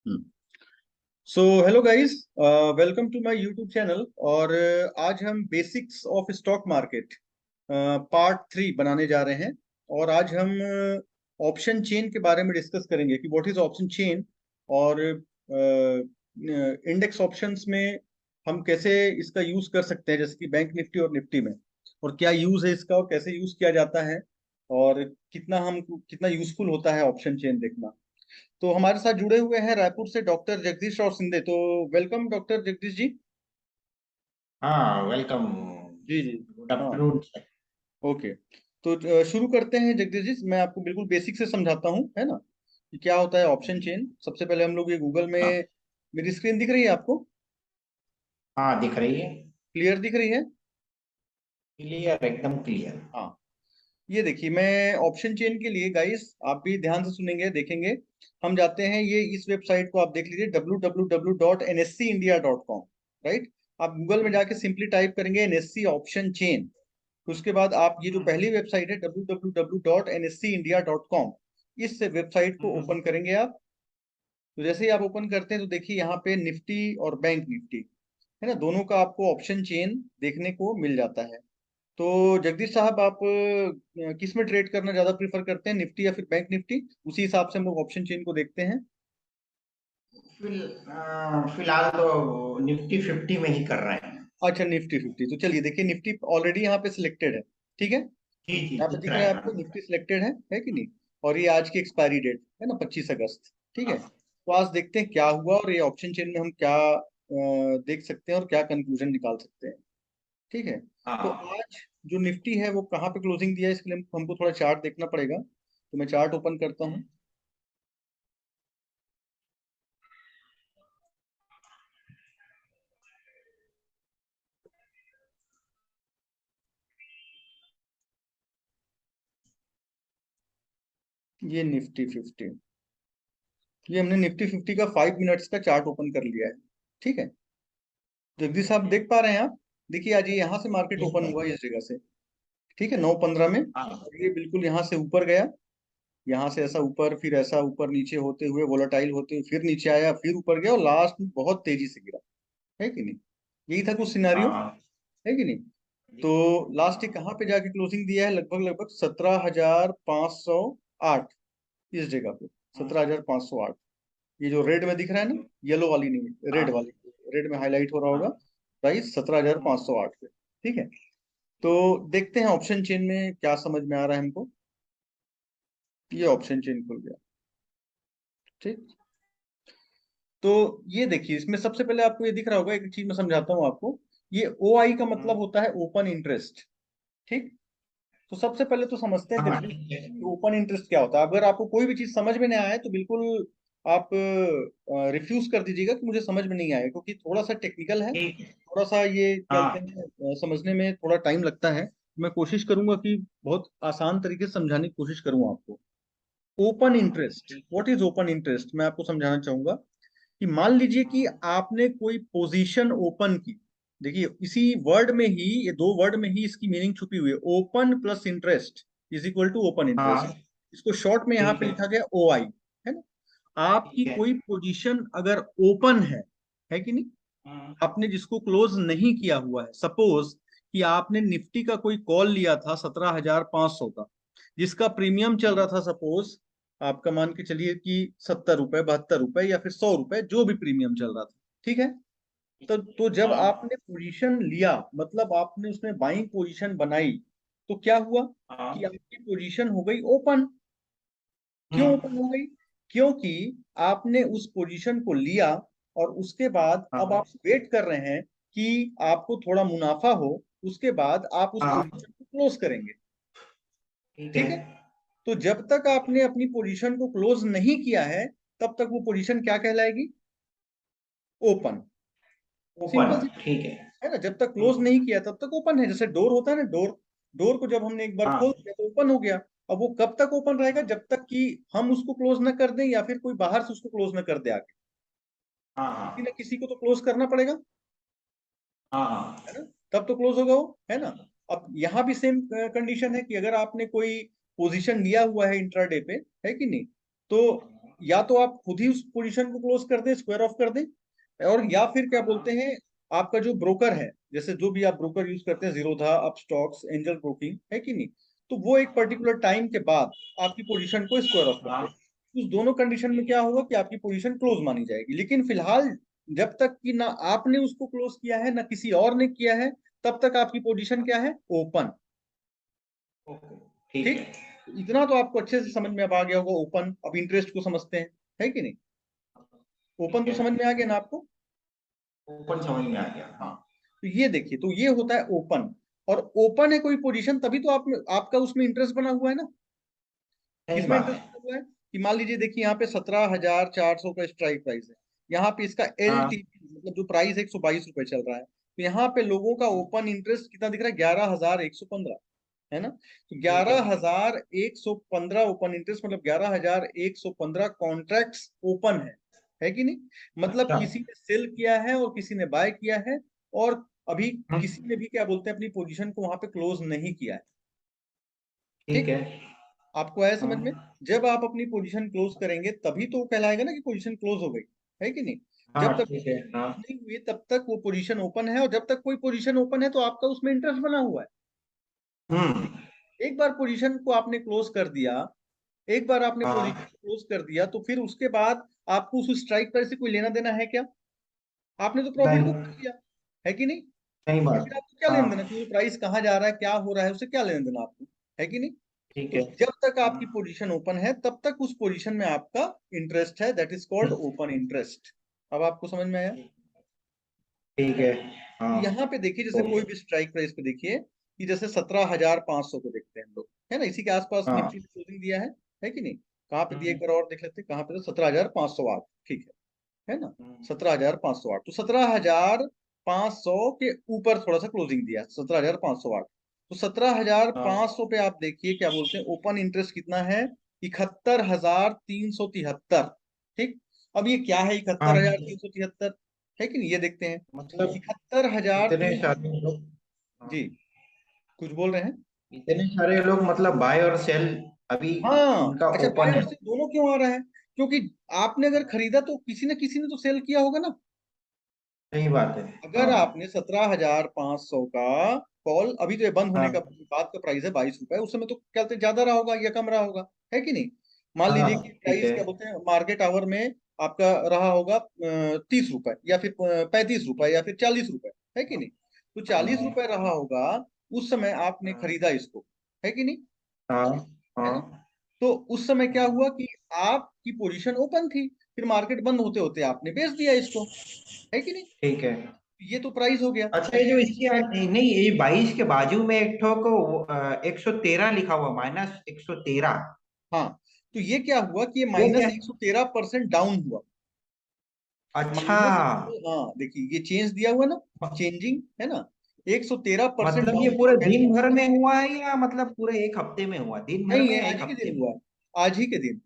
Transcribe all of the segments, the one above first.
So hello guys, welcome to my YouTube channel. और आज हम basics of stock market part 3 बनाने जा रहे हैं। और आज हम ऑप्शन चेन के बारे में डिस्कस करेंगे कि व्हाट इज ऑप्शन चेन, और इंडेक्स ऑप्शंस में हम कैसे इसका यूज कर सकते हैं, जैसे कि बैंक निफ्टी और निफ्टी में, और क्या यूज है इसका और कैसे यूज किया जाता है, और कितना यूजफुल होता है ऑप्शन चेन देखना। तो हमारे साथ जुड़े हुए हैं रायपुर से डॉक्टर जगदीश और सिंधे। तो वेलकम डॉक्टर जगदीश जी। हाँ, वेलकम। जी जी। गुड हाँ, आफ्टरनून। ओके। तो शुरू करते हैं जगदीश जी। मैं आपको बिल्कुल बेसिक से समझाता हूँ, है ना, कि क्या होता है ऑप्शन चेन। सबसे पहले हम लोग ये गूगल हाँ, में, मेरी स्क्रीन दिख रही है आपको? हाँ, दिख रही है। क्लियर दिख रही है? क्लियर, एकदम क्लियर। हाँ, ये देखिए, मैं ऑप्शन चेन के लिए गाइस, आप भी ध्यान से सुनेंगे देखेंगे। हम जाते हैं, ये इस वेबसाइट को आप देख लीजिए, www.nscindia.com। राइट। आप गूगल में जाके सिंपली टाइप करेंगे एनएससी ऑप्शन चेन। उसके बाद आप ये जो पहली वेबसाइट है www.nscindia.com, इस वेबसाइट को ओपन करेंगे आप। तो जैसे ही आप ओपन करते हैं तो देखिए यहाँ पे निफ्टी और बैंक निफ्टी, है ना, दोनों का आपको ऑप्शन चेन देखने को मिल जाता है। तो जगदीश साहब, आप किस में ट्रेड करना ज्यादा प्रीफर करते हैं, निफ्टी या फिर बैंक निफ्टी? उसी हिसाब से हम लोग ऑप्शन चेन को देखते हैं। फिलहाल तो निफ्टी 50 में ही कर रहे हैं। अच्छा, निफ्टी 50। तो चलिए देखिए, निफ्टी ऑलरेडी यहाँ पे सिलेक्टेड है। ठीक है, जी जी, यहाँ पे दिख दिख रहा रहा है है। आपको, हाँ, निफ्टी सिलेक्टेड है कि नहीं? और ये आज की एक्सपायरी डेट है ना, 25 अगस्त। ठीक है, हाँ, तो आज देखते हैं क्या हुआ, और ये ऑप्शन चेन में हम क्या देख सकते हैं और क्या कंक्लूजन निकाल सकते हैं। ठीक है। तो हाँ। आज जो निफ्टी है वो कहाँ पे क्लोजिंग दिया है, इसके लिए हमको थोड़ा चार्ट देखना पड़ेगा। तो मैं चार्ट ओपन करता हूँ। ये निफ्टी 50, ये हमने निफ्टी 50 का 5 मिनट्स का चार्ट ओपन कर लिया है। ठीक है, जगदीश साहब देख पा रहे हैं आप? देखिए, आज ये यहाँ से मार्केट ठीक ओपन है। हुआ इस जगह से। ठीक है, 9:15 में, हाँ, और ये बिल्कुल यहाँ से ऊपर गया। यहाँ से ऐसा ऊपर, फिर ऐसा ऊपर नीचे होते हुए, वोलाटाइल होते हुए फिर नीचे आया, फिर ऊपर गया, और लास्ट में बहुत तेजी से गिरा। है कि नहीं? यही था कुछ सिनारियो, हाँ। है कि नहीं? जी। तो लास्ट ये हाँ, कहाँ पे जाके क्लोजिंग दिया है, लगभग लगभग 17,508, इस जगह पे। हाँ, 17,508, ये जो रेड में दिख रहा है ना, येलो वाली नहीं, रेड हाँ, वाली, रेड में हाईलाइट हो रहा होगा, हाँ, प्राइस 17,508 पे। ठीक है, तो देखते हैं ऑप्शन चेन में क्या समझ में आ रहा है हमको। ये ऑप्शन चेन खुल गया। ठीक, तो ये देखिए, इसमें सबसे पहले आपको ये दिख रहा होगा, एक चीज मैं समझाता हूँ आपको। ये ओ आई का मतलब हाँ, होता है ओपन इंटरेस्ट। ठीक, तो सबसे पहले तो समझते हैं हाँ, जगदीश ठीक है। कि ओपन इंटरेस्ट क्या होता है। अगर आपको कोई भी चीज समझ में नहीं आया है तो बिल्कुल आप रिफ्यूज कर दीजिएगा कि मुझे समझ में नहीं आया, क्योंकि थोड़ा सा टेक्निकल है, ठीक है। थोड़ा सा ये क्या बोलते हाँ, हैं, समझने में थोड़ा टाइम लगता है। मैं कोशिश करूंगा कि बहुत आसान तरीके से समझाने की कोशिश करूंगा आपको। ओपन हाँ, इंटरेस्ट, ठीक है। व्हाट इज ओपन इंटरेस्ट, मैं आपको समझाना चाहूंगा कि मान लीजिए कि हाँ, आपने कोई पोजीशन ओपन की। देखिए, इसी वर्ड में ही, ये दो वर्ड में ही इसकी मीनिंग छुपी हुई है। Open plus interest is equal to open interest. हाँ, इसको शॉर्ट में यहाँ ठीक पे है। लिखा गया ओ आई, है ना। आपकी ठीक है। कोई पोजीशन अगर ओपन है कि नहीं, हाँ, आपने जिसको क्लोज नहीं किया हुआ है, सपोज कि आपने निफ्टी का कोई कॉल लिया था 17,500 का, जिसका प्रीमियम चल रहा था, सपोज आपका मान के चलिए कि 70 रुपए, 72 रुपए, या फिर 100 रुपए, जो भी प्रीमियम चल रहा था। ठीक है, तो जब हाँ, आपने पोजीशन लिया, मतलब आपने उसमें बाइंग पोजीशन बनाई, तो क्या हुआ कि हाँ, आपकी पोजीशन हो गई ओपन। क्यों हाँ, ओपन हो गई? क्योंकि आपने उस पोजीशन को लिया, और उसके बाद अब हाँ, आप वेट कर रहे हैं कि आपको थोड़ा मुनाफा हो, उसके बाद आप उस हाँ, पोजीशन को क्लोज करेंगे। ठीक है। ठीक है, तो जब तक आपने अपनी पोजीशन को क्लोज नहीं किया है, तब तक वो पोजीशन क्या कहलाएगी? ओपन। ओपन, सिंपल सी, ठीक है। है ना, जब तक क्लोज हम्म, नहीं किया तब तक ओपन है। जैसे डोर होता है ना, डोर, डोर को जब हमने एक बार खोल हाँ, दिया तो ओपन हो गया। अब वो कब तक ओपन रहेगा? जब तक कि हम उसको क्लोज ना कर दें, या फिर कोई बाहर से उसको क्लोज ना कर दे आके। हाँ, किसी हाँ, ना किसी को तो क्लोज करना पड़ेगा, हाँ, है ना, तब तो क्लोज होगा वो, है ना। अब यहाँ भी सेम कंडीशन है कि अगर आपने कोई पोजीशन लिया हुआ है इंट्राडे पे, है कि नहीं, तो या तो आप खुद ही उस पोजीशन को क्लोज कर दें, स्क्वायर ऑफ कर दें, और या फिर क्या बोलते हैं, आपका जो ब्रोकर है, जैसे जो भी आप ब्रोकर यूज करते हैं, जीरोधा, अपस्टॉक्स, एंजल ब्रोकिंग, है कि नहीं, तो वो एक पर्टिकुलर टाइम के बाद आपकी पोजीशन को स्क्वायर ऑफ कर दे। हाँ उस दोनों कंडीशन में क्या होगा कि आपकी पोजीशन क्लोज मानी जाएगी। लेकिन फिलहाल जब तक कि ना आपने उसको क्लोज किया है ना किसी और ने किया है, तब तक आपकी पोजीशन क्या है, ओपन। ओके ठीक ठीक, है। तो इतना तो आपको अच्छे से समझ में अब आ गया होगा ओपन। अब इंटरेस्ट को समझते हैं, है कि नहीं। ओपन ठीक तो है, समझ में आ गया ना आपको। ओपन समझ में आ गया हाँ, हाँ। तो ये देखिए, तो ये होता है ओपन। और ओपन है कोई पोजीशन, तभी तो आप आपका उसमें इंटरेस्ट बना हुआ है ना। सही किसमें बात इंटरेस्ट है। बना हुआ है कि मान लीजिए, देखिए यहाँ पे 17,400 का स्ट्राइक प्राइस है। यहाँ पे इसका एल हाँ टी मतलब जो प्राइस 122 रुपए चल रहा है, तो यहाँ पे लोगों का ओपन इंटरेस्ट कितना दिख रहा है, 11,115, है ना। तो ठीक है। 11,115 ओपन इंटरेस्ट, मतलब 11,115 कॉन्ट्रैक्ट्स ओपन है कि नहीं। मतलब अच्छा। किसी ने सेल किया है और किसी ने बाय किया है, और अभी किसी हम्म, ने भी क्या बोलते हैं, अपनी पोजीशन को वहां पे क्लोज नहीं किया है। ठीक ठीक, है। आपको आया समझ में। हाँ जब आप अपनी पोजीशन क्लोज करेंगे तभी तो कहलाएगा ना कि पोजीशन क्लोज हो गई, है कि नहीं। हाँ जब तक ठीक है। हाँ close नहीं हुई तब तक वो पोजीशन ओपन है, और जब तक कोई पोजीशन ओपन है तो आपका उसमें इंटरेस्ट बना हुआ है। हम्म। एक बार पोजीशन को आपने क्लोज कर दिया, एक बार आपने पोजीशन हाँ क्लोज कर दिया, तो फिर उसके बाद आपको उस स्ट्राइक प्राइस से कोई लेना देना है क्या। आपने तो प्रॉफिट नहीं, बुक कर लिया, है कि नहीं। सही तो बात फिर है। आपको क्या लेना देना, हाँ कि वो प्राइस कहाँ जा रहा है, क्या हो रहा है, उससे क्या लेना देना आपको, है कि नहीं। ठीक तो है। जब तक आपकी हाँ पोजीशन ओपन है तब तक उस पोजीशन में आपका इंटरेस्ट है, that is called open interest. अब आपको समझ में आया। ठीक है। हाँ यहाँ पे देखिए, जैसे कोई ओके। भी स्ट्राइक प्राइस पे देखिए, कि जैसे 17,500 को देखते हैं हम लोग, है ना, इसी के आसपास हाँ निफ्टी ने क्लोजिंग दिया है कि नहीं। कहाँ पे दिया, हम्म, एक बार और देख लेते हैं कहाँ पे, तो 17,508, ठीक है ना। हम्म, 17,508, तो 17,500 के ऊपर थोड़ा सा क्लोजिंग दिया, 17,508। तो सत्रह हजार हाँ पांच सौ पे आप देखिए क्या बोलते हैं, ओपन इंटरेस्ट कितना है, 71,373। ठीक, अब ये क्या है इकहत्तर हाँ। हजार तीन सौ तिहत्तर है कि नहीं, ये देखते हैं। मतलब 71,300, इतने सारे लोग, हाँ, जी, कुछ बोल रहे हैं। इतने सारे लोग मतलब बाय और सेल अभी हाँ, इनका अच्छा, बाय ओपन और है। सेल दोनों क्यों आ रहा है, क्योंकि आपने अगर खरीदा तो किसी ने तो सेल किया होगा ना। सही बात है। अगर हाँ आपने 17,500 का कॉल, अभी तो ये बंद होने का हाँ बाद का प्राइस है 22 रुपए, उस समय तो क्या बोलते हैं, ज्यादा रहा होगा या कम रहा होगा, है कि नहीं। मान हाँ लीजिए कि ठीक प्राइस है। क्या बोलते हैं मार्केट आवर में आपका रहा होगा 30 रुपए, या फिर 35 रुपए, या फिर 40 रुपए, है कि नहीं। तो 40 रुपए रहा होगा उस समय आपने हाँ खरीदा इसको, है कि नहीं, हाँ है ना। हाँ तो उस समय क्या हाँ, हुआ कि आपकी पोजीशन ओपन थी, फिर मार्केट बंद होते होते आपने बेच दिया इसको, है कि नहीं। ठीक है। ये तो प्राइस हो गया। अच्छा, ये जो इसके नहीं नहीं, ये 22 के बाजू में एक ठो को 113 लिखा हुआ, -113। हाँ, तो ये क्या हुआ कि ये वो माइनस क्या? 113% डाउन हुआ। अच्छा, माइनस, हाँ देखिए ये चेंज दिया हुआ ना, चेंजिंग, है ना, 113% मतलब ये डाउन पूरे दिया, यानी दिन भर में हुआ है या मतलब पूरे एक हफ्ते में हुआ, दिन भर नहीं, में ये या आज एक ही के हफ्ते दिन में? हुआ, आज ही के दिन,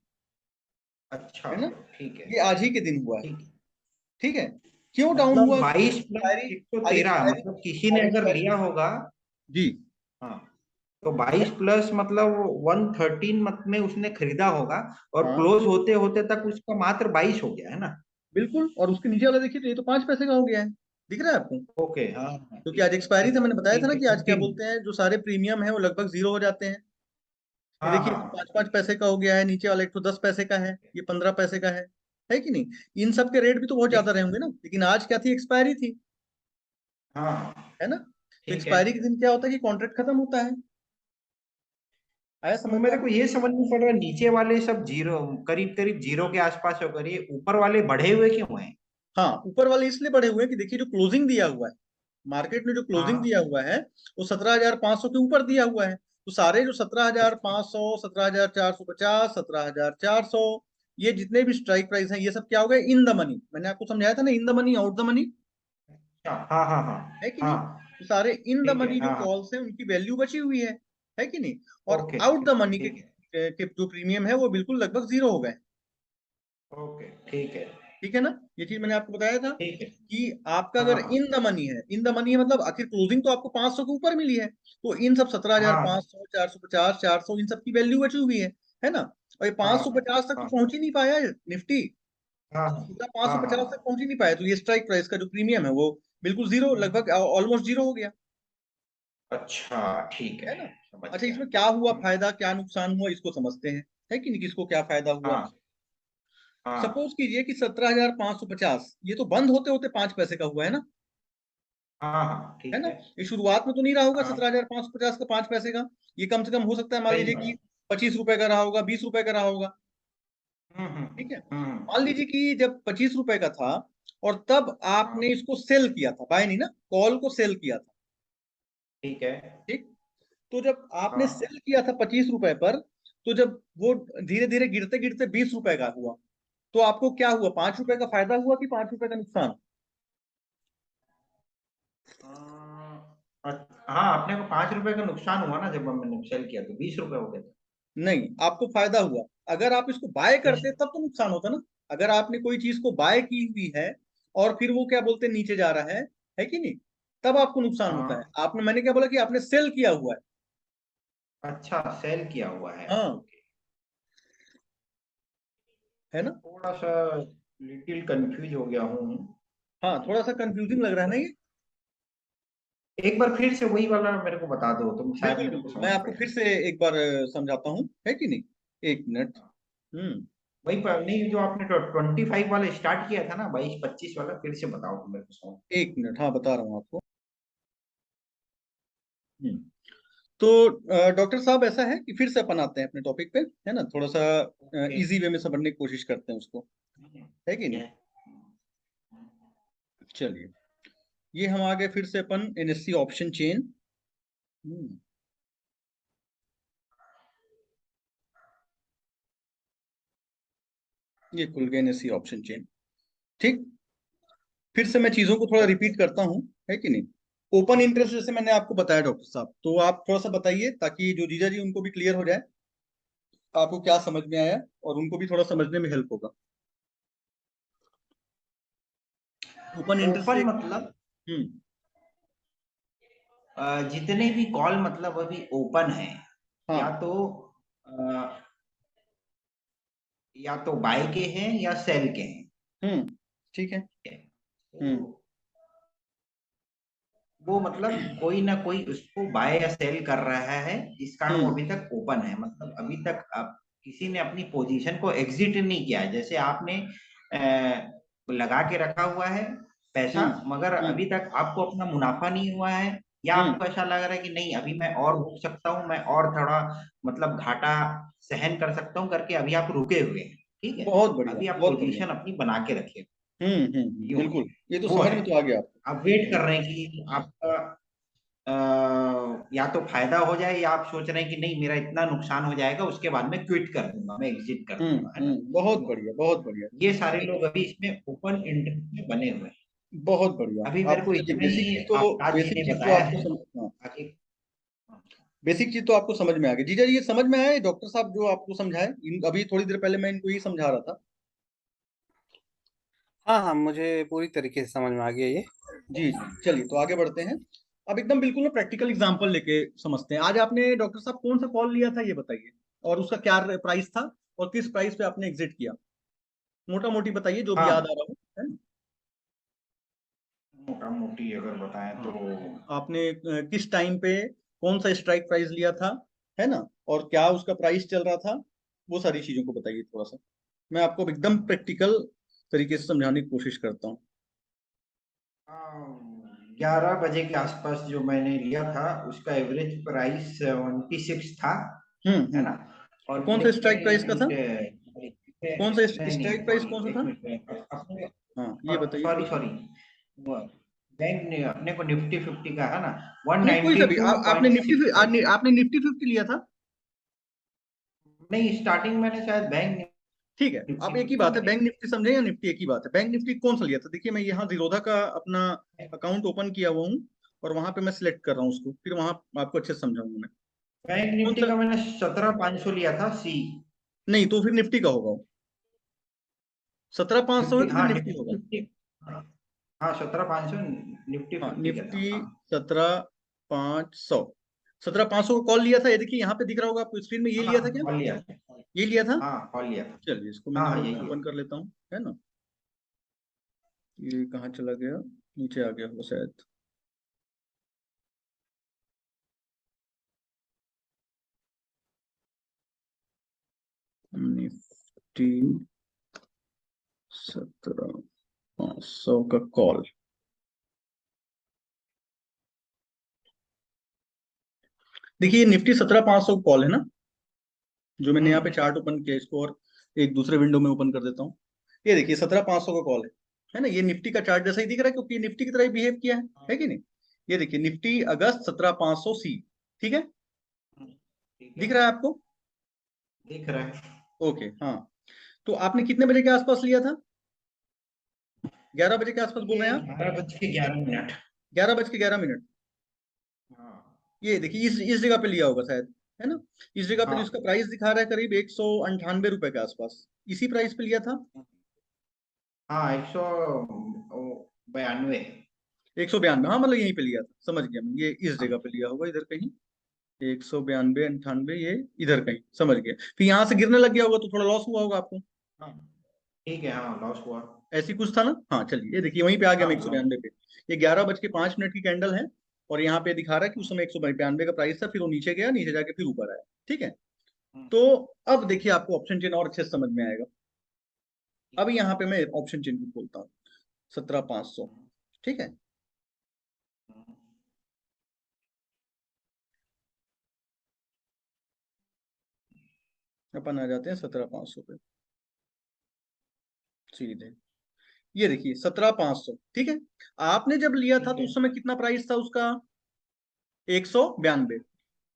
अच्छा है ना, ठीक है। ये आज ही के दिन हुआ है। ठीक है। ठीक है, क्यों डाउन मतलब हुआ, क्योंकि 22 प्लस एक्सपायरी, एक सौ आज तेरह एक्सपायरी, मतलब किसी ने आज अगर एक्सपायरी, लिया होगा। जी, हाँ, तो 22 प्लस मतलब 113 मत में उसने खरीदा होगा, और हाँ क्लोज होते होते तक उसका मात्र 22 हो गया है ना। बिल्कुल। और उसके नीचे वाला देखिए, तो ये तो 5 पैसे का हो गया है, दिख रहा है आपको। ओके हाँ हाँ, क्योंकि ठीक आज है एक्सपायरी था, ठीक है मैंने बताया था ठीक ना है, कि आज क्या कंटिन्यू। बोलते हैं, जो सारे प्रीमियम है वो लगभग जीरो हो जाते हैं। ये हाँ देखिए, हाँ 5-5 पैसे का हो गया है, नीचे वाला एक तो 10 पैसे का है, ये 15 पैसे का है कि नहीं। इन सब के रेट भी तो बहुत ठीक ज्यादा रहे होंगे ना, लेकिन आज क्या थी, एक्सपायरी थी, हाँ हाँ, है ना। तो ठीक है। एक्सपायरी के दिन क्या होता है कि कॉन्ट्रैक्ट खत्म होता है। आया तो समझ में मेरे को आपको। ये समझ नहीं पड़ रहा, नीचे वाले सब जीरो, करीब करीब जीरो के आसपास होकर, ये ऊपर वाले बढ़े हुए क्यों हैं? हाँ, ऊपर वाले इसलिए बढ़े हुए हैं कि देखिए जो क्लोजिंग दिया हुआ है, मार्केट में जो क्लोजिंग हाँ दिया हुआ है, वो 17,500 के ऊपर दिया हुआ है। तो सारे जो 17,500, 17,450, 17,400, ये जितने भी स्ट्राइक प्राइस हैं, ये सब क्या हो गए, इन द मनी। मैंने आपको समझाया था ना, in the money, out the money, अच्छा, हाँ हाँ हाँ है कि नहीं। हाँ तो सारे इन द ठीक है। मनी जो हाँ हाँ कॉल्स हैं उनकी वैल्यू बची हुई है कि नहीं। और ओके आउट द मनी ठीक है। के जो प्रीमियम है वो बिल्कुल लगभग जीरो हो गए। ओके ठीक है ठीक है ना, ये चीज मैंने आपको बताया था ठीक है। कि आपका हाँ अगर हाँ इन द मनी है, इन द मनी है मतलब आखिर क्लोजिंग तो आपको 500 के ऊपर मिली है, तो इन सब सत्रह हजार हाँ पाँच सौ 450, 400, इन सब की वैल्यू बची हुई है ना। और ये हाँ 550 तक तो हाँ पहुंच ही नहीं पाया निफ्टी, हाँ सीधा हाँ 550 तक हाँ। पहुंच ही नहीं पाया, तो ये स्ट्राइक प्राइस का जो प्रीमियम है वो बिल्कुल जीरो, लगभग ऑलमोस्ट जीरो हो गया, अच्छा ठीक है है, ना। समझ अच्छा, गया। इसमें क्या हुआ फायदा, क्या नुकसान हुआ, इसको समझते हैं, है कि नहीं, किसको क्या फायदा हुआ। हाँ हाँ सपोज कीजिए कि 17,550 ये तो बंद होते होते 5 पैसे का हुआ, है ना। हाँ हाँ है ठीक ना, है। ये शुरुआत में तो नहीं रहा होगा हाँ 17,550 का 5 पैसे का, ये कम से कम हो सकता है मान सही लीजिए कि बात। 25 रुपए का रहा होगा, 20 रुपए का रहा होगा। ठीक है, मान लीजिए कि जब 25 रुपए का था और तब हाँ आपने इसको सेल किया था, बाय नहीं ना, कॉल को सेल किया था। ठीक है। ठीक, तो जब आपने हाँ सेल किया था 25 रुपए पर, तो जब वो धीरे धीरे गिरते गिरते 20 रुपए का हुआ, तो आपको क्या हुआ, 5 रुपए का फायदा हुआ कि 5 रुपए का नुकसान। हाँ, अपने को 5 रुपए का नुकसान हुआ ना, जब मैंने सेल किया तो 20 रुपए हो गए थे। नहीं, आपको फायदा हुआ, अगर आप इसको बाय अच्छा। करते तब तो नुकसान होता ना। अगर आपने कोई चीज को बाय की हुई है और फिर वो क्या बोलते हैं नीचे जा रहा है कि नहीं, तब आपको नुकसान होता है। हाँ आपने, मैंने क्या बोला कि आपने सेल किया हुआ है। अच्छा, सेल किया हुआ है, हाँ, ओके। है ना। थोड़ा सा लिटिल कंफ्यूज हो गया हूँ। हाँ, थोड़ा सा कंफ्यूजिंग लग रहा है ना ये। एक बार फिर से वही वाला मेरे को बता दो तो शायद बिल्कुल मेरे को बिल्कुल, मैं समझ आपको पड़े। फिर से एक बार समझाता हूँ, है कि नहीं, 1 मिनट। हम्म। वही पर नहीं, जो आपने 25 वाला स्टार्ट किया था ना, 22 25 वाला, फिर से बताओ तो मेरे को समझ। 1 मिनट, हाँ बता रहा हूँ आपको। हम्म। तो डॉक्टर साहब, ऐसा है कि फिर से अपन आते हैं अपने टॉपिक पे, है ना, थोड़ा सा ओके। इजी वे में समझने की कोशिश करते हैं उसको, है कि ठीक नहीं। है। चलिए, ये हम आ गए फिर से अपन एनएससी ऑप्शन चेन। ये खुल गए एनएससी ऑप्शन चेन। ठीक, फिर से मैं चीजों को थोड़ा ओके। रिपीट करता हूँ, है कि नहीं। ओपन इंटरेस्ट जैसे मैंने आपको बताया डॉक्टर साहब, तो आप थोड़ा सा बताइए ताकि जो जीजा जी उनको भी क्लियर हो जाए, आपको क्या समझ में आया और उनको भी थोड़ा समझने में हेल्प होगा। ओपन इंटरेस्ट ओपन एक। मतलब हम्म। जितने भी कॉल मतलब अभी ओपन है, या हाँ। तो अ, या तो बाय के हैं या सेल के हैं। ठीक है। हम्म। तो वो मतलब कोई ना कोई उसको बाय या सेल कर रहा है, इस कारण वो हम्म। अभी तक ओपन है। मतलब अभी तक आप किसी ने अपनी पोजीशन को एग्जिट नहीं किया है। जैसे आपने लगा के रखा हुआ है पैसा, हम्म। मगर हम्म। अभी तक आपको अपना मुनाफा नहीं हुआ है, या हम्म। आपको ऐसा लग रहा है कि नहीं अभी मैं और रुक सकता हूँ, मैं और थोड़ा मतलब घाटा सहन कर सकता हूँ करके अभी आप रुके हुए हैं। ठीक है, बहुत बढ़िया, अभी आप बहुत बढ़िया। पोजीशन अपनी बना के रखिए। यूं है, बिल्कुल, ये तो वो समझ है। में तो आ गया आपको। आप वेट कर रहे हैं कि आपका या तो फायदा हो जाए, या आप सोच रहे हैं कि नहीं मेरा इतना नुकसान हो जाएगा उसके बाद मैं क्विट कर दूंगा, मैं एग्जिट कर दूंगा, है ना। बहुत तो बढ़िया, बहुत बढ़िया। ये सारे लोग अभी इसमें ओपन इंटरेस्ट में बने हुए हैं। बहुत बढ़िया। अभी मेरे आपने को चलिए इतने बेसिक ही चीज तो, आज जी बेसिक ने चीज तो बताया आपको है। समझ, हाँ, बाकी बेसिक चीज तो आपको समझ में आ गई। जीजा जी, ये समझ में आया ये डॉक्टर साहब जो आपको समझाए, अभी थोड़ी देर पहले मैं इनको यही समझा रहा था। हाँ हाँ, मुझे पूरी तरीके से समझ में आ गया ये। जी जी, चलिए तो आगे बढ़ते हैं। अब एकदम बिल्कुल ना प्रैक्टिकल एग्जांपल लेके समझते हैं। आज आपने डॉक्टर साहब कौन सा कॉल लिया था ये बताइए, और उसका क्या प्राइस था, और किस प्राइस पे आपने एग्जिट किया, मोटा मोटी बताइए जो भी हाँ, याद आ रहा हो, है ना। मोटा मोटी अगर बताएं तो हाँ, आपने किस टाइम पे कौन सा स्ट्राइक प्राइस लिया था, है ना, और क्या उसका प्राइस चल रहा था, वो सारी चीजों को बताइए थोड़ा सा। मैं आपको अब एकदम प्रैक्टिकल तरीके से समझाने की कोशिश करता हूँ। 11 बजे के आसपास जो मैंने लिया था उसका एवरेज प्राइस 76 था, है ना। तो और कौन सा स्ट्राइक प्राइस का था, कौन सा नहीं नहीं, स्ट्राइक प्राइस सॉरी, कौन सा एक था। मिनट, अपने हाँ, ये बताइए सॉरी थोड़ा सा। सॉरी, बैंक ने अपने को निफ्टी 50 का है ना, नहीं, कोई सा भी, आपने निफ्टी, 192.65। आपने निफ्टी 50 लिया था। नहीं, स्टार्टिंग मैंने शायद बैंक ठीक है, आप निफ्टी एक ही 50 बात है, में लिया बैंक निफ्टी समझे या निफ्टी एक ही बात है। बैंक निफ्टी कौन सा लिया था, देखिए मैं यहाँ जीरोधा का अपना था। अकाउंट ओपन किया हुआ हूँ, और वहां पे मैं सिलेक्ट कर रहा हूँ उसको, फिर वहां आपको अच्छे से समझाऊंगा मैं। बैंक कौन निफ्टी सा, का मैंने 17,500 लिया था, सी। नहीं तो फिर निफ्टी का होगा वो, 17,500 है निफ्टी, तो फिर हाँ निफ्टी निफ्टी होगा। 50। हाँ हाँ, 17,500 निफ्टी हाँ, 50 का था, निफ्टी हाँ। 17,500। 17,500 का कॉल लिया था, ये देखिए यहाँ पे दिख रहा होगा आपको स्क्रीन में, ये लिया था क्या? कॉल लिया था। ये लिया था। हाँ कॉल लिया था। चलिए इसको हाँ मैंने हाँ यही ओपन कर लेता हूँ, है ना। ये कहाँ चला गया, नीचे आ गया होगा शायद। निफ्टी 17,500 का कॉल। देखिए निफ्टी 17,500 का कॉल है ना, जो मैंने यहाँ पे चार्ट ओपन किया, इसको और एक दूसरे विंडो में ओपन कर देता हूँ। ये देखिए 17,500 का कॉल है ना, ये निफ्टी का चार्ट जैसा ही दिख रहा है, क्योंकि निफ्टी की तरह ही बिहेव किया है कि नहीं। ये देखिए निफ्टी अगस्त 17,500 सी, ठीक है, ठीक दिख है, रहा है आपको? दिख रहा है। ओके हाँ। तो आपने कितने बजे के आसपास लिया था? 11 बजे के आसपास बोल ये रहे हैं आप? 11 बज के 11 मिनट। 11 बज के 11 मिनट। हाँ ये देखिए इस जगह पे लिया होगा शायद, है ना। इस जगह पे जो हाँ इसका प्राइस दिखा रहा है करीब 198 रुपए के आसपास, इसी प्राइस पे लिया था। हाँ 192। 192, हाँ मतलब यहीं पे लिया था, समझ गया मैं, ये इस हाँ जगह पे लिया होगा इधर कहीं। 192 98 ये इधर कहीं, समझ गया। फिर यहाँ से गिरने लग गया होगा तो थोड़ा लॉस हुआ होगा आपको, हाँ, ठीक है, हाँ लॉस हुआ। ऐसी कुछ था ना। हाँ चलिए, ये देखिए वहीं पे आ गया मैं हाँ 192 पे। ये 11 बज के 5 मिनट की कैंडल है, और यहाँ पे दिखा रहा है कि उस समय 192 का प्राइस था, फिर वो नीचे गया, नीचे जाके फिर ऊपर आया, ठीक है। तो अब देखिए आपको ऑप्शन चेन और अच्छे से समझ में आएगा। अब यहाँ पे मैं ऑप्शन चेन को खोलता हूँ, 17,500, ठीक है। अपन आ जाते हैं 17,500 पे सीधे। ये देखिए 17,500, ठीक है। आपने जब लिया था ठीक तो है। उस समय कितना प्राइस था उसका? 192।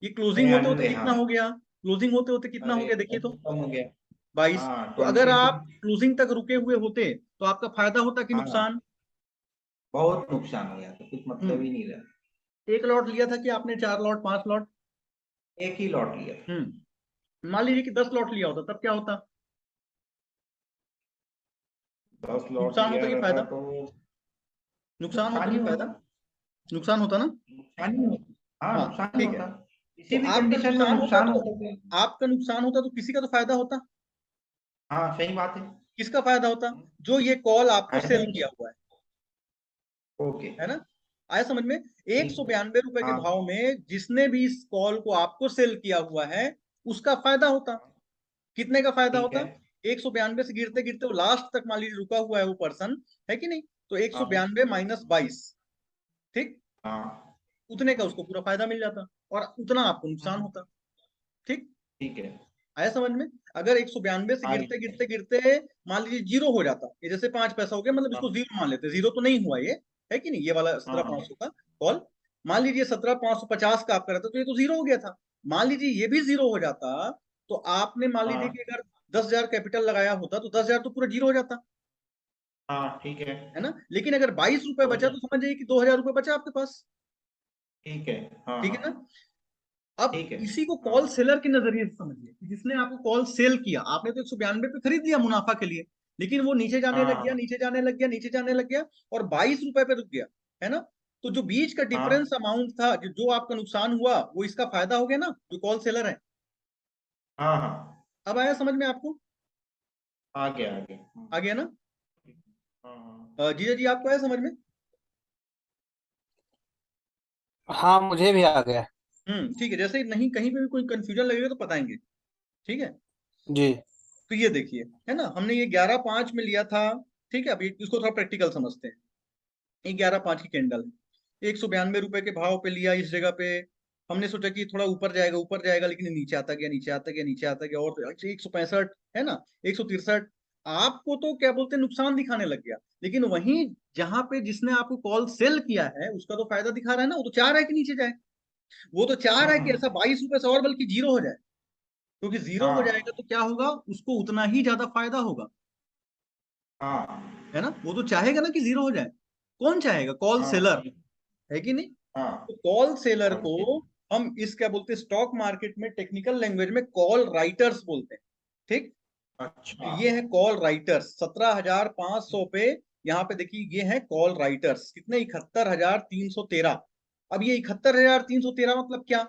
ये क्लोजिंग होते होते 92, कितना हाँ। हो गया? क्लोजिंग होते होते कितना हो अरे गया देखिए तो? बहुत कम हो गया। 22। हाँ तो अगर 22। आप क्लोजिंग तक रुके हुए होते तो आपका फायदा होता कि हाँ नुकसान? बहुत नुकसान हो गया, तो कुछ मतलब हम्म। ही नहीं रहा। एक लॉट लिया था कि आपने 4 लॉट 5 लॉट? एक ही लॉट लिया। मान लीजिए कि 10 लॉट लिया होता, तब क्या होता? 10 लॉट नुकसान होता लिया कि रहता फायदा? तो नुकसान होता नुकसान ही कि फायदा? होता। नुकसान होता ना। नुकसान ही होता, हाँ हाँ नुकसान ही ठीक है। होता। तो किसी भी आपका कंडीशन में नुकसान होता नुकसान तो, होता है। आपका नुकसान होता तो किसी का तो फायदा होता। हाँ सही बात है। किसका फायदा होता? जो ये कॉल आपको सेल फायदा। किया हुआ ओके। है ना। आया समझ में? एक ठीक सौ है। बयानबे रुपए के हाँ भाव में जिसने भी इस कॉल को आपको सेल किया हुआ है, उसका फायदा होता। कितने का फायदा ठीक है। होता? 192 से गिरते गिरते वो लास्ट तक मान लीजिए रुका हुआ है वो पर्सन, है कि नहीं। तो एक सौ हाँ बयानबे माइनस बाईस ठीक, हाँ। उतने का उसको पूरा फायदा मिल जाता, और उतना आपको नुकसान होता, ठीक। ठीक है। आया समझ में? अगर 192 से आगे। गिरते गिरते गिरते मान लीजिए जीरो हो जाता, ये जैसे 5 पैसा हो गया, मतलब हाँ इसको जीरो मान लेते, जीरो तो नहीं हुआ ये, है कि नहीं, ये वाला हाँ 17,500 का कॉल। मान लीजिए 17,550 का आपका रहता तो ये तो जीरो हो गया था। मान लीजिए ये भी जीरो हो जाता, तो आपने मान लीजिए हाँ कि अगर 10,000 कैपिटल लगाया होता तो 10,000 तो पूरा जीरो हो जाता, हाँ। ठीक है। है ना। लेकिन अगर 22 रुपए हो बचा जाए। तो समझ जाइए कि 2,000 रुपए बचा आपके पास, ठीक है। हाँ ठीक है हाँ। ना। अब ठीक है। इसी को हाँ कॉल सेलर के नजरिए से समझिए कि जिसने आपको कॉल सेल किया, आपने तो 192 पे खरीद लिया मुनाफा के लिए, लेकिन वो नीचे जाने लग गया, हाँ नीचे जाने लग गया, नीचे जाने लग गया, और 22 रुपए पे रुक गया, है ना। तो जो बीच का हाँ डिफरेंस अमाउंट था, जो आपका नुकसान हुआ, वो इसका फायदा हो गया ना, जो कॉल सेलर है। हाँ हाँ। अब आया समझ में आपको? आगे आगे। आ गया ना। हाँ जीजा जी आपको आया समझ में? हाँ, मुझे भी आ गया। ठीक है, जैसे नहीं कहीं पे भी कोई कंफ्यूजन लगेगा तो बताएंगे, ठीक है। जी। तो ये देखिए, है ना, हमने ये 11/5 में लिया था, ठीक है। अभी इसको थोड़ा प्रैक्टिकल समझते हैं। ये 11/5 की कैंडल है, 192 रुपए के भाव पे लिया इस जगह पे। हमने सोचा कि थोड़ा ऊपर जाएगा, लेकिन नीचे आता गया, नीचे आता गया, नीचे आता गया, और 165, है ना, 163। आपको तो क्या बोलते हैं, नुकसान दिखाने लग गया। लेकिन वहीं जहां पे जिसने आपको कॉल सेल किया है, उसका तो फायदा दिखा रहा है ना, वो तो चाह रहा है कि नीचे जाए। वो तो चाह रहा है कि ऐसा 22 रुपए से और बल्कि जीरो हो जाए, क्योंकि जीरो हो हाँ जाएगा तो क्या होगा, उसको उतना ही ज्यादा फायदा होगा, हाँ है ना। वो तो चाहेगा ना कि जीरो हो जाए। कौन चाहेगा? कॉल हाँ। सेलर, है कि नहीं। हाँ तो कॉल सेलर और को से। हम इस क्या बोलते हैं, स्टॉक मार्केट में टेक्निकल लैंग्वेज में कॉल राइटर्स बोलते हैं, ठीक। तो अच्छा। ये है कॉल राइटर्स 17,500 पे। यहाँ पे देखिए ये है कॉल राइटर्स कितने, 71,313। अब ये 71,313 मतलब क्या?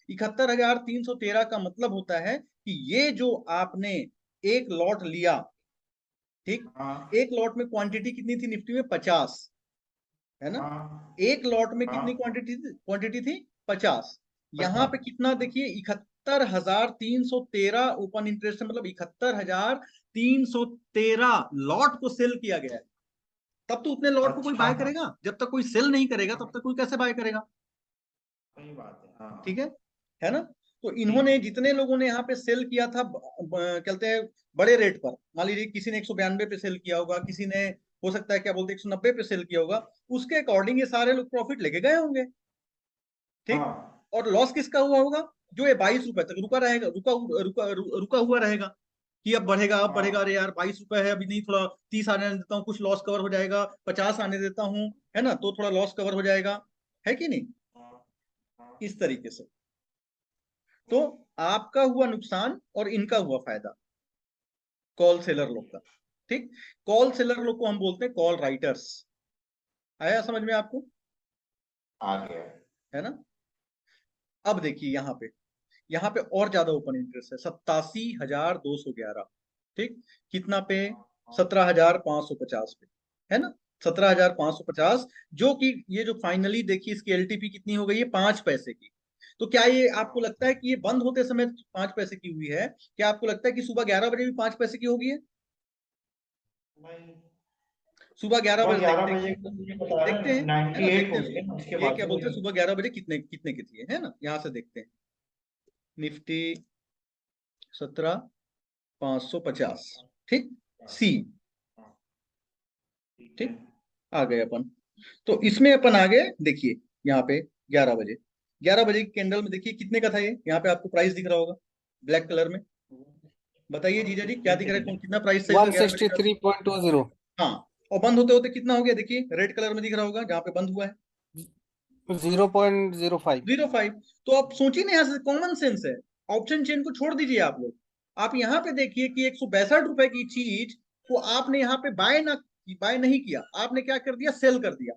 71,313 का मतलब होता है कि ये जो आपने एक लॉट लिया, ठीक, हाँ एक लॉट में क्वांटिटी कितनी थी निफ्टी में? 50, है ना? हाँ एक लॉट में कितनी हाँ क्वांटिटी थी? 50। यहाँ पे 50। कितना देखिए, 71,313 ओपन इंटरेस्ट, मतलब 71,313 लॉट को सेल किया गया है। तब तो उतने लॉट को कोई अच्छा बाय करेगा, जब तक कोई सेल नहीं करेगा तब तक कोई कैसे बाय करेगा? सही बात है। हाँ ठीक है ना? तो ठीक इन्होंने, है। जितने लोगों ने यहाँ पे सेल किया था, कहते हैं बड़े रेट पर, मान लीजिए किसी ने 192 पे सेल किया होगा, किसी ने हो सकता है क्या बोलते 190 पे सेल किया होगा, उसके अकॉर्डिंग ये सारे लोग प्रॉफिट लेके गए होंगे, ठीक। हाँ और लॉस किसका हुआ होगा? जो ये 22 रुपए तक रुका रहेगा, रुका हुआ रहेगा, कि अब बढ़ेगा, अब बढ़ेगा, हाँ अरे यार 22 रुपए है, अभी नहीं, थोड़ा 30 आने देता हूँ, कुछ लॉस कवर हो जाएगा, 50 आने देता हूँ, है ना, तो थोड़ा लॉस कवर हो जाएगा, है कि नहीं? हाँ हाँ। इस तरीके से। तो आपका हुआ नुकसान और इनका हुआ फायदा, कॉल सेलर लोग का, ठीक। कॉल सेलर लोग को हम बोलते हैं कॉल राइटर्स। आया समझ में आपको? आ गया। है ना? अब देखिए यहाँ पे और ज्यादा ओपन इंटरेस्ट है, 87,211, ठीक। कितना पे? 17,550 पे, है ना? 17,550, जो कि ये जो फाइनली देखिए इसकी एलटीपी कितनी हो गई है? 5 पैसे की। तो क्या ये आपको लगता है कि ये बंद होते समय 5 पैसे की हुई है? क्या आपको लगता है कि सुबह 11 बजे भी 5 पैसे की होगी है? नहीं, सुबह 11 बजे सुबह 11 देखते बजे का मुझे पता देखते है हैं, है ना, 98 देखते हो हैं गए ना, उसके ये बाद क्या से बोलते हैं, मुझे। सुबह 11 बजे कितने कितने की थी, है ना? यहाँ से देखते हैं, निफ्टी 17,550, ठीक। सी, हाँ, ठीक है। ठीक, आ गए अपन। तो इसमें अपन आ गए, देखिए यहाँ पे 11 बजे, 11 बजे की कैंडल में देखिए कितने का था ये, यहाँ पे आपको प्राइस दिख रहा होगा ब्लैक कलर में। बताइए जीजा जी, क्या 163 दिख पे रहा है, दिया। कितना प्राइस सेल था वन 11 बजे सिक्सटी का? थ्री पॉइंट टू जीरो हाँ। और बंद होते होते कितना हो गया? देखिए रेड कलर में दिख रहा होगा जहाँ पे बंद हुआ है, 0.05। 0.5। तो आप सोचिए ना, यहाँ से कॉमन सेंस है, ऑप्शन चेन को छोड़ दीजिए आप लोग। आप यहाँ पे देखिए कि 162 रुपए की चीज को आपने यहाँ पे बाय नहीं किया, आपने क्या कर दिया? सेल कर दिया।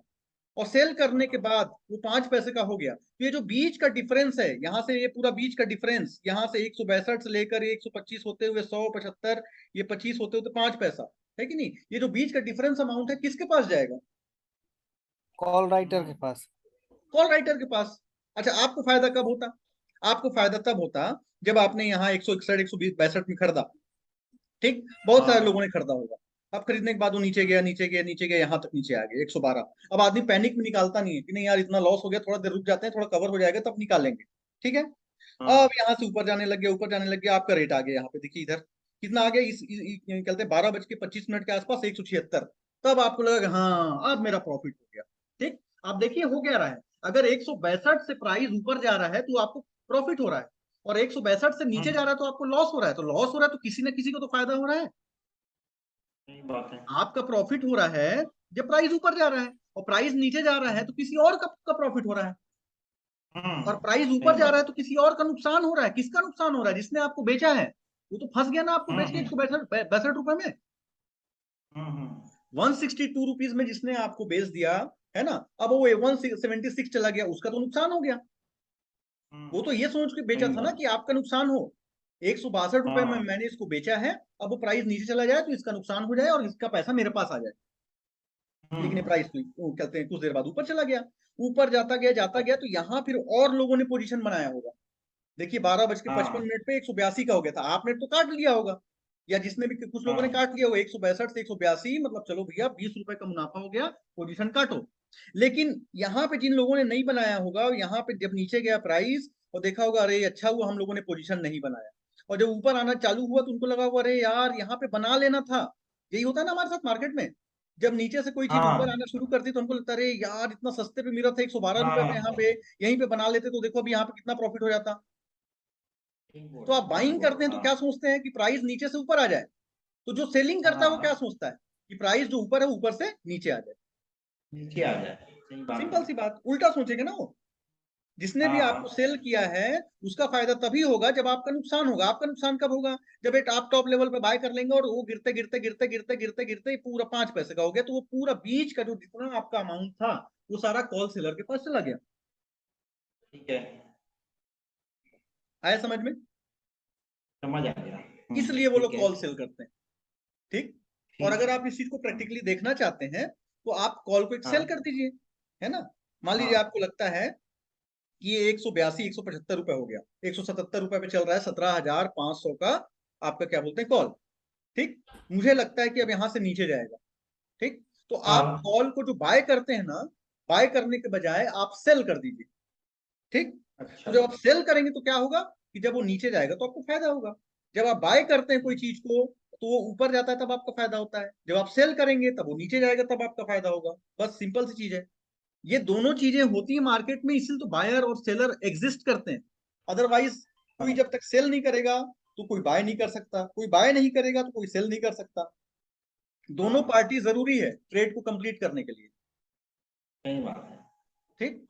और सेल करने के बाद वो 5 पैसे का हो गया। तो ये जो बीच का डिफरेंस है, यहाँ से ये पूरा बीच का डिफरेंस, यहाँ से 162 से लेकर 125 होते हुए 100, 75, ये 25 होते होते 5 पैसा, है कि नहीं? ये जो बीच का डिफरेंस अमाउंट है किसके पास जाएगा? कॉल राइटर के हम्म, पास। कॉल राइटर के पास। अच्छा, आपको फायदा कब होता? आपको फायदा तब होता जब आपने यहाँ 161, 162 में खरीदा, ठीक। बहुत सारे लोगों हाँ ने खरीदा होगा। अब खरीदने के बाद वो नीचे गया, नीचे गया, नीचे गया, यहाँ तक नीचे आ गया 112। अब आदमी पैनिक में निकालता नहीं है कि नहीं यार इतना लॉस हो गया, थोड़ा देर रुक जाते हैं, थोड़ा कवर हो जाएगा तब निकालेंगे, ठीक है। अब हाँ यहाँ से ऊपर जाने लग गया, ऊपर जाने लग गया, आपका रेट आ गया, यहाँ पे देखिए इधर कितना आ गया, कहते हैं 12:25 के आसपास 176। तब आपको लगा कि हाँ अब मेरा प्रॉफिट हो गया, ठीक। आप देखिए हो क्या रहा है, अगर 162 से प्राइस ऊपर जा रहा है तो आपको प्रॉफिट हो रहा है, और 162 से नीचे जा हम्म, रहा है तो आपको लॉस हो रहा है। तो लॉस हो रहा है तो किसी ना किसी को तो फायदा हो रहा है। सही बात है। आपका प्रॉफिट हो रहा है जब प्राइस ऊपर जा रहा है, और प्राइस नीचे जा रहा है तो किसी और का प्रॉफिट हो रहा है। और प्राइस सही ऊपर जा रहा है बात। तो किसी और का नुकसान हो रहा है। किसका नुकसान हो रहा है? जिसने आपको बेचा है, वो तो फंस गया ना आपको बेच के हम्म 162 रुपए में। हम्म 162 रुपीज में जिसने आपको बेच दिया, है ना, अब वो 176 चला गया, उसका तो नुकसान हो गया। वो तो ये सोच के बेचा सही था ना बात। कि आपका नुकसान हो, 162 रुपए में हाँ मैंने इसको बेचा है, अब वो प्राइस नीचे चला जाए तो इसका नुकसान हो जाए और इसका पैसा मेरे पास आ जाए। लेकिन ये हम्म प्राइस तो कहते हैं कुछ देर बाद ऊपर चला गया, ऊपर जाता गया तो यहाँ फिर और लोगों ने पोजीशन बनाया होगा। देखिए 12:55 हाँ पे 182 का हो गया था, आपने तो काट लिया होगा, या जिसने भी, कुछ लोगों ने हाँ काट लिया होगा 162 से 182, मतलब चलो भैया 20 रुपए का मुनाफा हो गया, पोजीशन काटो। लेकिन यहाँ पे जिन लोगों ने नहीं बनाया होगा, यहाँ पे जब नीचे गया प्राइस और देखा होगा अरे अच्छा हुआ हम लोगों ने पोजीशन नहीं बनाया, और जब ऊपर आना चालू हुआ तो उनको लगा होगा अरे यार यहाँ पे बना लेना था। यही होता है ना हमारे साथ मार्केट में, जब नीचे से कोई चीज ऊपर हाँ आना शुरू करती तो हमको लगता है अरे यार इतना सस्ते पे मिला था 112 रुपए में, यहाँ हाँ। पे यहीं पे बना लेते तो देखो अभी यहाँ पे कितना प्रॉफिट हो जाता। ठीक तो बोला, आप ठीक बाइंग बोला। करते हैं तो हाँ क्या सोचते हैं कि प्राइस नीचे से ऊपर आ जाए, तो जो सेलिंग करता है वो क्या हाँ, सोचता है कि प्राइस जो ऊपर है ऊपर से नीचे आ जाए। नीचे आ जाए, सही बात सिंपल है। सी बात, उल्टा सोचेगा ना वो। जिसने भी हाँ आपको हाँ सेल किया है उसका फायदा तभी होगा जब आपका नुकसान होगा। आपका नुकसान कब होगा? जब एक आप टॉप लेवल पे बाय कर लेंगे और वो गिरते गिरते गिरते गिरते गिरते गिरते पूरा 5 पैसे का हो गया, तो वो पूरा बीच का जो जितना आपका अमाउंट था वो सारा कॉल सेलर के पास चला गया। ठीक है। आया समझ में? समझ आ गया। इसलिए वो लोग ठीक है, कॉल सेल करते हैं। ठीक। और ठीक अगर है। आप इस चीज को प्रैक्टिकली देखना चाहते हैं तो आप कॉल को एक सेल हाँ, कर दीजिए, है ना। मान लीजिए हाँ, आपको लगता है कि ये 182 175 रुपए हो गया, 177 रुपए पे चल रहा है 17,500 का आपका क्या बोलते हैं कॉल। ठीक। मुझे लगता है कि अब यहाँ से नीचे जाएगा। ठीक। तो आप हाँ। कॉल को जो बाय करते हैं ना, बाय करने के बजाय आप सेल कर दीजिए। ठीक। तो अच्छा। जब आप सेल करेंगे तो क्या होगा कि जब वो नीचे जाएगा तो आपको फायदा होगा। जब आप बाय करते हैं कोई चीज को तो वो ऊपर जाता है तब आपका फायदा होता है, जब आप सेल करेंगे तब वो नीचे जाएगा तब आपका फायदा होगा। बस सिंपल सी चीज है। ये दोनों चीजें होती है मार्केट में, इसलिए तो बायर और सेलर एग्जिस्ट करते हैं। अदरवाइज कोई जब तक सेल नहीं करेगा तो कोई बाय नहीं कर सकता, कोई बाय नहीं करेगा तो कोई सेल नहीं कर सकता। दोनों हाँ, पार्टी जरूरी है ट्रेड को कंप्लीट करने के लिए। सही बात है। ठीक।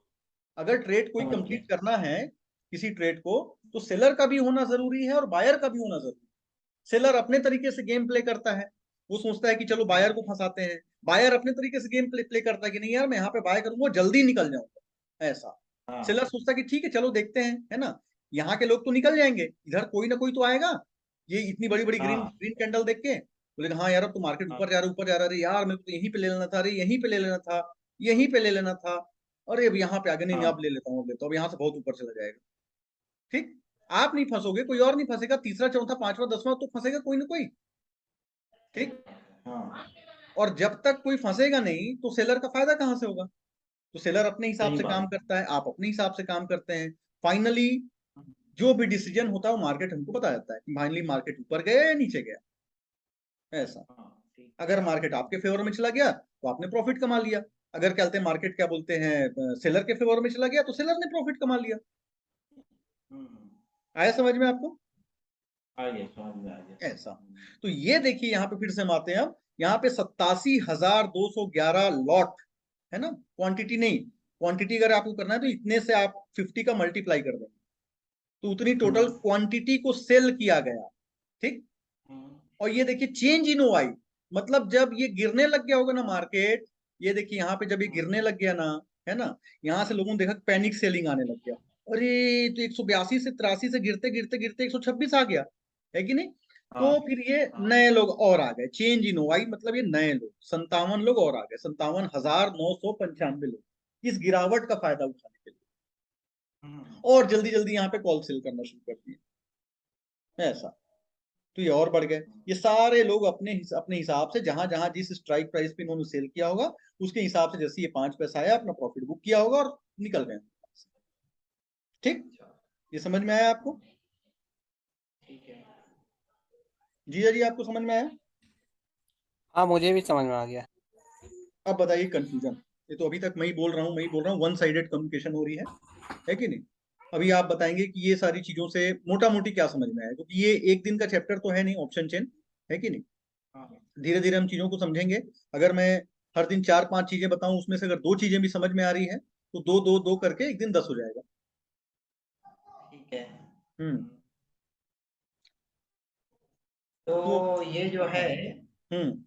अगर ट्रेड कोई समझ कंप्लीट गया। करना है किसी ट्रेड को, तो सेलर का भी होना जरूरी है और बायर का भी होना जरूरी है। सेलर अपने तरीके से गेम प्ले करता है, वो सोचता है कि चलो बायर को फंसाते हैं। बायर अपने तरीके से गेम प्ले करता है कि नहीं यार मैं यहाँ पे बाय करूंगा जल्दी निकल जाऊंगा, ऐसा। सेलर हाँ, सोचता है कि ठीक है चलो देखते हैं, है ना। यहाँ के लोग तो निकल जाएंगे, इधर कोई ना कोई तो आएगा। ये इतनी बड़ी बड़ी ग्रीन हाँ, ग्रीन कैंडल देख के बोले हाँ यार अब तो मार्केट हाँ, ऊपर जा रहा है ऊपर जा रहा है, अरे यार मेरे को तो यहीं पे ले लेना था, अरे यहीं पे ले लेना था, यहीं पे ले लेना था। अरे अब यहाँ पे आगे नहीं, हाँ। अब ले लेता हूँ, अब लेता हूँ, अब यहाँ से बहुत ऊपर चला जाएगा। ठीक। आप नहीं फंसोगे, कोई और नहीं फंसेगा, तीसरा चौथा पांचवा 10वां तो फंसेगा कोई ना कोई। ठीक। हाँ, और जब तक कोई फंसेगा नहीं तो सेलर का फायदा कहाँ से होगा। तो सेलर अपने हिसाब सही से काम बात। करता है, आप अपने हिसाब से काम करते हैं। फाइनली जो भी डिसीजन होता है वो मार्केट हमको बता देता है कि फाइनली मार्केट ऊपर गया या नीचे गया, ऐसा। हाँ, ठीक। अगर मार्केट आपके फेवर में चला गया तो आपने प्रॉफिट कमा लिया। अगर कहते हैं मार्केट क्या बोलते हैं सेलर के फेवर में चला गया तो सेलर ने प्रॉफिट कमा लिया। हम्म। आया समझ में आपको? आ गया, समझ में आ गया। ऐसा। तो ये देखिए यहाँ पे फिर से हम आते हैं, अब यहाँ पे 87,211 लॉट है ना, क्वांटिटी नहीं। क्वांटिटी अगर आपको करना है तो इतने से आप 50 का मल्टीप्लाई कर देंगे तो उतनी टोटल हम्म, क्वांटिटी को सेल किया गया। ठीक। हम्म, और ये देखिए चेंज इन ओआई, मतलब जब ये गिरने लग गया होगा ना मार्केट, ये देखिए यहाँ पे जब ये गिरने लग गया ना, है ना, यहाँ से लोगों ने देखा पैनिक सेलिंग आने लग गया। अरे तो 182 से 83 से गिरते गिरते गिरते 126 आ गया, है कि नहीं। हाँ, तो फिर ये हाँ। नए लोग और आ गए, चेंज इन ओआई मतलब ये नए लोग 57 लोग और आ गए, 57,995 लोग इस गिरावट का फायदा उठाने के लिए हम्म, और जल्दी जल्दी यहाँ पे कॉल सेल करना शुरू कर दिए, ऐसा। तो ये और बढ़ गए। ये सारे लोग अपने हिसाब से जहां जहां जिस स्ट्राइक प्राइस पे इन्होंने सेल किया होगा उसके हिसाब से जैसे ये 5 पैसा आया अपना प्रॉफिट बुक किया होगा और निकल गए। ठीक। अच्छा। ये समझ में आया आपको? ठीक है। जीजा जी आपको समझ में आया? हाँ मुझे भी समझ में आ गया। अब बताइए कंफ्यूजन। ये तो अभी तक मैं ही बोल रहा हूँ, मैं ही बोल रहा हूँ, वन साइडेड कम्युनिकेशन हो रही है कि नहीं। अभी आप बताएंगे कि ये सारी चीजों से मोटा मोटी क्या समझ में आया, क्योंकि ये एक दिन का चैप्टर तो है नहीं ऑप्शन चेन, है कि नहीं। हाँ, धीरे धीरे हम चीजों को समझेंगे। अगर मैं हर दिन 4 5 चीजें बताऊं उसमें से अगर 2 चीजें भी समझ में आ रही है तो दो दो दो करके एक दिन 10 हो जाएगा। ठीक है। हम्म। तो तो ये जो है, हाँ। हम्म।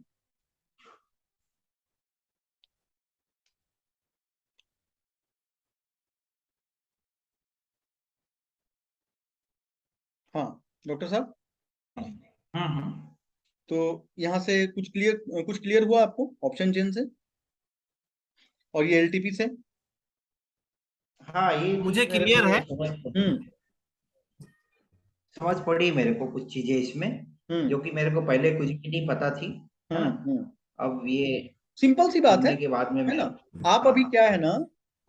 हाँ डॉक्टर साहब, हम्म, तो यहाँ से कुछ क्लियर हुआ आपको ऑप्शन चेन से और ये एलटीपी से? हाँ, ये मुझे चीज मेरे क्लियर को है। हम्म। समझ पड़ी मेरे को कुछ चीजें इसमें, हम्म। जो कि मेरे को पहले कुछ भी नहीं पता थी, है ना। हम्म। अब ये सिंपल सी बात सुनने के बाद में है मैं। ना। आप अभी हाँ, क्या है ना,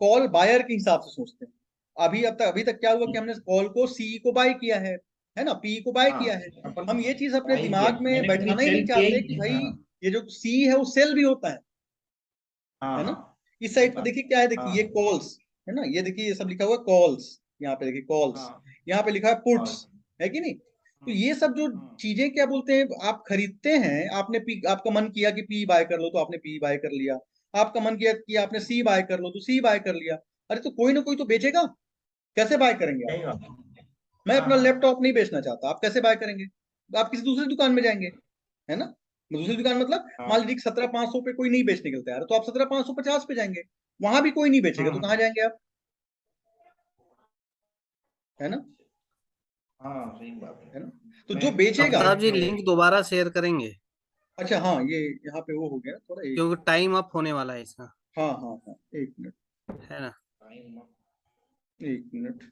कॉल बायर के हिसाब से सोचते हैं। अभी तक क्या हुआ कि हमने कॉल को सी को बाय किया है ना, पी को बाय हाँ, किया है। अपन हम ये चीज अपने ट्राई किया, दिमाग में मैंने कभी बैठाना ही नहीं सेल किया चाहते ही कि नहीं। भाई हाँ, ये जो सी है वो सेल भी होता हाँ, है ना। हाँ, इस सही साइड पे बात। देखिए क्या है, देखिए ये हाँ, कॉल्स है ना, ये देखिए ये सब लिखा हुआ है कॉल्स, यहाँ पे देखिए कॉल्स, हाँ, यहाँ पे लिखा है पुट्स, और है कि नहीं। तो हम्म, ये सब जो हम्म, चीजें क्या बोलते हैं आप खरीदते हैं, आपने पी, आपका मन किया कि पी बाय कर लो तो आपने पी बाय कर लिया, आपका मन किया कि आपने सी बाय कर लो तो सी बाय कर लिया। अरे तो कोई ना कोई तो बेचेगा, कैसे बाय करेंगे आप? सही बात। मैं हाँ, अपना हाँ, लैपटॉप नहीं बेचना चाहता, आप कैसे बाय करेंगे? आप किसी दूसरी दुकान में जाएंगे, है ना। दूसरी दुकान मतलब मान हाँ, लीजिए 17,500 पे कोई नहीं बेचने के लिए तैयार है, तो आप 17,550 पे जाएंगे, वहां भी कोई नहीं बेचेगा तो हम्म, कहाँ जाएंगे आप, है ना। हाँ सही बात है ना। तो मैं जो बेचेगा, अमिताभ जी जो लिंक दोबारा शेयर करेंगे अच्छा हाँ, ये यहाँ पे वो हो गया थोड़ा, एक, क्योंकि टाइम अप होने वाला है इसका, हाँ हाँ हाँ, एक मिनट, है ना। टाइम एक मिनट।